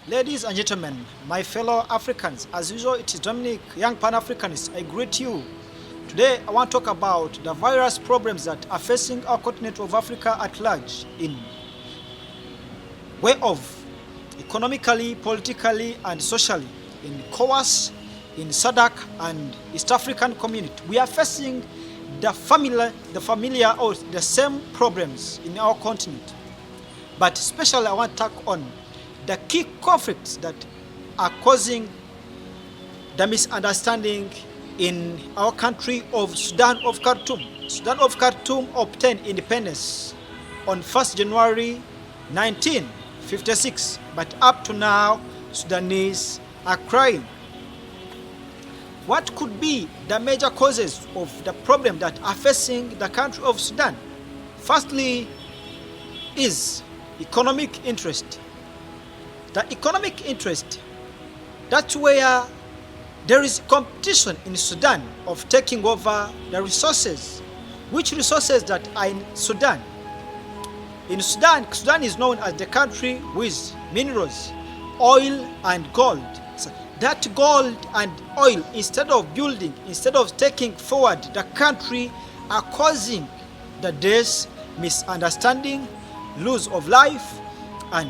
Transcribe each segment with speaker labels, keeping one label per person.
Speaker 1: Ladies and gentlemen, my fellow Africans, as usual, it is Dominic, young Pan-Africanist. I greet you. Today, I want to talk about the various problems that are facing our continent of Africa at large in way of economically, politically, and socially in COAS, in SADC, and East African community. We are facing the familiar or the same problems in our continent. But especially, I want to talk on the key conflicts that are causing the misunderstanding in our country of Sudan of Khartoum. Sudan of Khartoum obtained independence on 1st January 1956, but up to now, Sudanese are crying. What could be the major causes of the problem that are facing the country of Sudan? Firstly, is economic interest. The economic interest, that's where there is competition in Sudan of taking over the resources. Which resources that are in Sudan? In Sudan, Sudan is known as the country with minerals, oil and gold. So that gold and oil, instead of building, instead of taking forward the country, are causing the deaths, misunderstanding, loss of life, and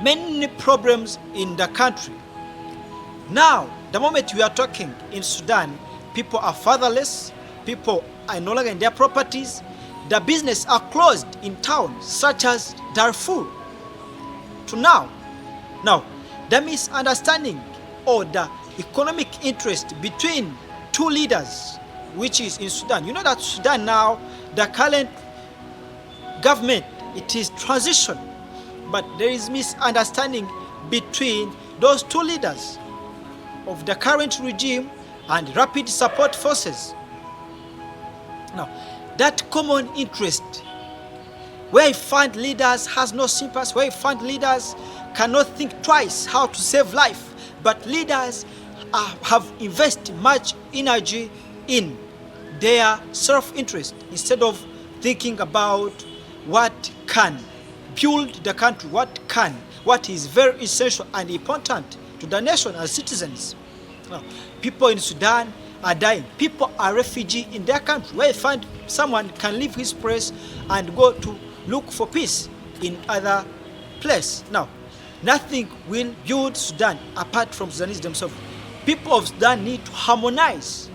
Speaker 1: many problems in the country. Now, the moment we are talking in Sudan, people are fatherless, people are no longer in their properties, the business are closed in towns such as Darfur. To now, the misunderstanding or the economic interest between two leaders, which is in Sudan. You know that Sudan now, the current government, it is transition, but there is misunderstanding between those two leaders of the current regime and rapid support forces. Now, that common interest, where you find leaders has no sympathy, where you find leaders cannot think twice how to save life, but leaders have invested much energy in their self-interest instead of thinking about what can build the country, what is very essential and important to the nation as citizens. Now, people in Sudan are dying. People are refugees in their country, where you find someone can leave his place and go to look for peace in other place. Now, nothing will build Sudan apart from Sudanese themselves. People of Sudan need to harmonize,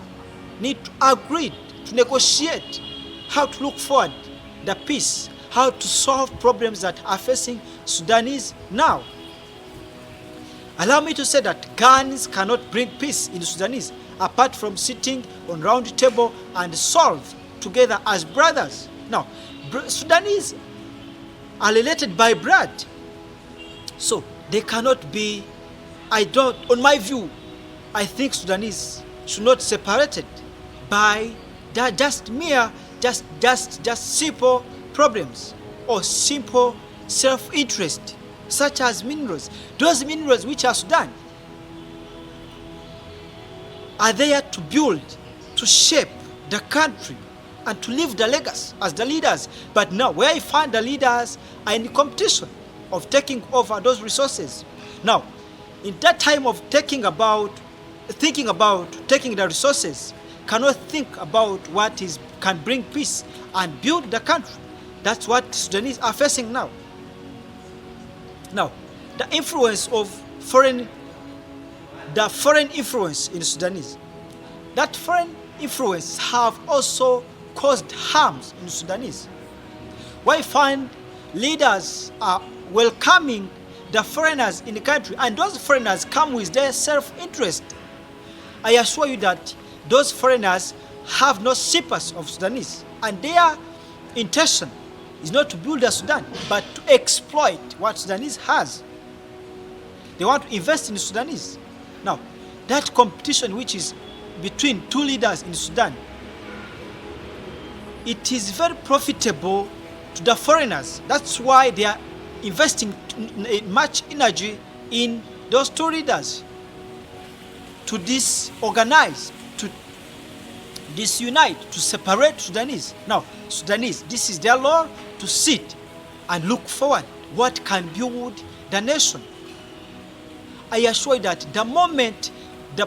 Speaker 1: need to agree, to negotiate how to look forward the peace, how to solve problems that are facing Sudanese now. Allow me to say that guns cannot bring peace in Sudanese apart from sitting on round table and solve together as brothers. Now, Sudanese are related by blood, so they cannot be, on my view, I think Sudanese should not separated by that just simple problems or simple self-interest, such as minerals. Those minerals which are Sudan are there to build, to shape the country and to leave the legacy as the leaders. But now, where you find the leaders are in competition of taking over those resources. Now, in that time of thinking about taking the resources, cannot think about what can bring peace and build the country. That's what Sudanese are facing now. Now, the influence of foreign influence in Sudanese. That foreign influence have also caused harms in Sudanese. Why find leaders are welcoming the foreigners in the country, and those foreigners come with their self-interest. I assure you that those foreigners have no sympathy of Sudanese, and their intention is not to build a Sudan, but to exploit what Sudanese has. They want to invest in Sudanese. Now, that competition which is between two leaders in Sudan, it is very profitable to the foreigners. That's why they are investing much energy in those two leaders to disorganize, to disunite, to separate Sudanese. Now, Sudanese, this is their law, to sit and look forward what can build the nation. I assure you that the moment the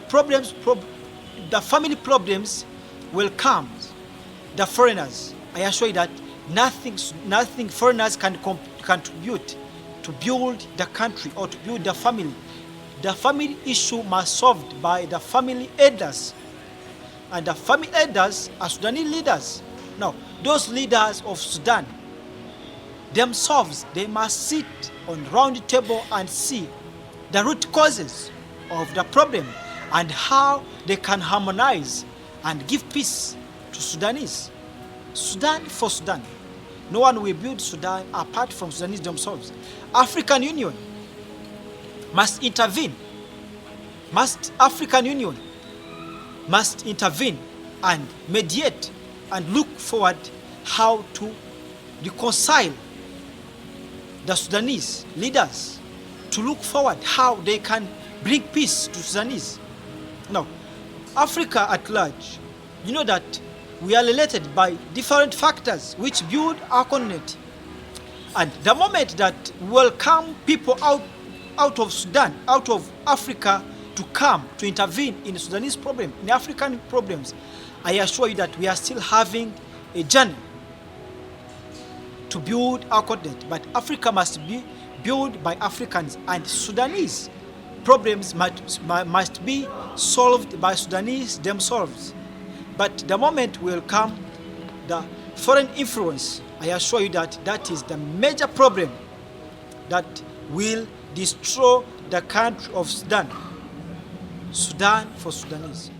Speaker 1: the family problems will come, the foreigners, I assure you that nothing foreigners can contribute to build the country or to build the family. The family issue must be solved by the family elders, and the family elders are Sudanese leaders. Now, those leaders of Sudan themselves, they must sit on round table and see the root causes of the problem and how they can harmonize and give peace to Sudanese. Sudan for Sudan. No one will build Sudan apart from Sudanese themselves. African Union must intervene. African Union must intervene and mediate and look forward how to reconcile the Sudanese leaders, to look forward how they can bring peace to Sudanese. Now, Africa at large, you know that we are related by different factors which build our continent. And the moment that we welcome people out of Sudan, out of Africa, to come to intervene in Sudanese problem, in African problems, I assure you that we are still having a journey to build our continent. But Africa must be built by Africans, and Sudanese problems must be solved by Sudanese themselves. But the moment we welcome the foreign influence, I assure you that that is the major problem that will destroy the country of Sudan. Sudan for Sudanese.